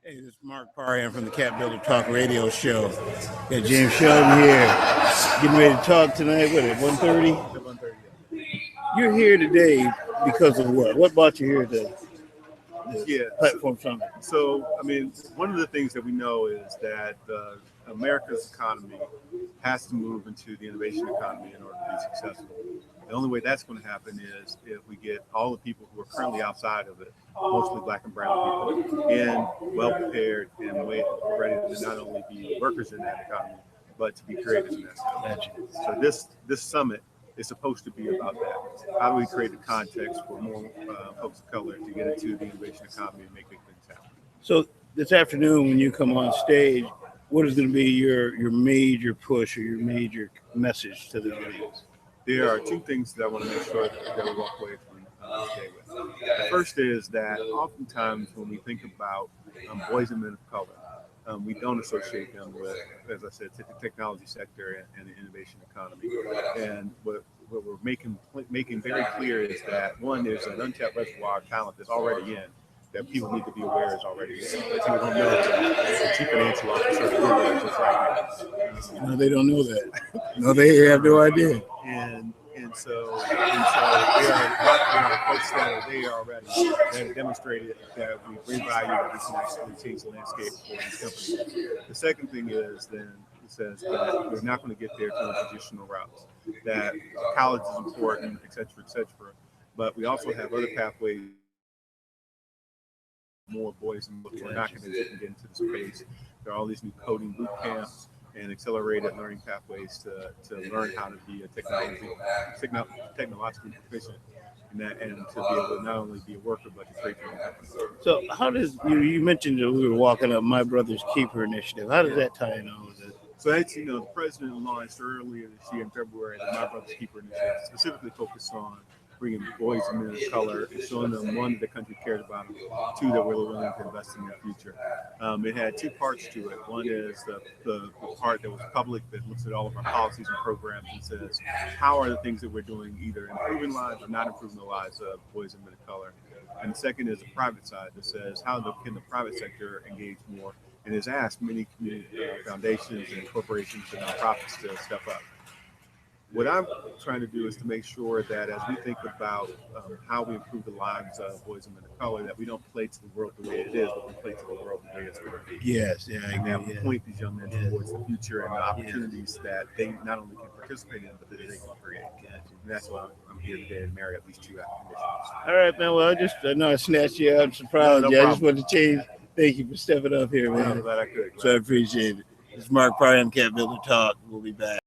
Hey, this is Mark Parham from the Cat Builder Talk Radio Show. Got James Sheldon here, getting ready to talk tonight. What at 1:30? At 1:30. You're here today because of what? What brought you here to Yeah. Platform Summit? So, one of the things that we know is that America's economy has to move into the innovation economy in order to be successful. The only way that's going to happen is if we get all the people who are currently outside of it, mostly black and brown people, in well prepared and ready to not only be workers in that economy, but to be creators in that economy. So this summit is supposed to be about that. How do we create the context for more folks of color to get into the innovation economy and make big things happen? So this afternoon, when you come on stage, what is going to be your major push or your major message to the audience? There are two things that I want to make sure that we walk away from today with. The first is that oftentimes when we think about boys and men of color, we don't associate them with, as I said, the technology sector and the innovation economy. And what we're making very clear is that, one, there's an untapped reservoir of talent that's already in, that people need to be aware is already in. That people don't know that the chief financial officer of Google is just right now. No, they don't know that. No, they have no idea. And so there are folks that are there already that have demonstrated that we bring value, that we can actually change the landscape for these companies. The second thing is then it says that we're not going to get there through traditional routes, that college is important, et cetera, but we also have other pathways. More boys and girls who are not going to get into the space. There are all these new coding boot camps and accelerated learning pathways to learn how to be a technologically proficient in that, and to be able to not only be a worker but to create your own company. So how does you mentioned that we were walking up My Brother's Keeper initiative? How does that tie in all of this? So that's, the president launched earlier this year in February the My Brother's Keeper initiative, specifically focused on bringing boys and men of color and showing them, one, the country cares about them, two, that we're willing to invest in their future. It had two parts to it. One is the part that was public, that looks at all of our policies and programs and says, how are the things that we're doing either improving lives or not improving the lives of boys and men of color? And the second is the private side that says, can the private sector engage more? And has asked many community foundations and corporations and nonprofits to step up. What I'm trying to do is to make sure that as we think about how we improve the lives of boys and men of color, that we don't play to the world the way it is, but we play to the world the way it's going to be. Yes, yeah, I and that agree. we point these young men towards the future and the opportunities that they not only can participate in, but that they can create. And that's why I'm here today to marry at least two conditions. All right, man. Well, I know I snatched you out. I'm surprised. No I just wanted to change. Thank you for stepping up here, man. I'm glad I could. So I appreciate it. This is Mark Parham, Cat Builder Talk. We'll be back.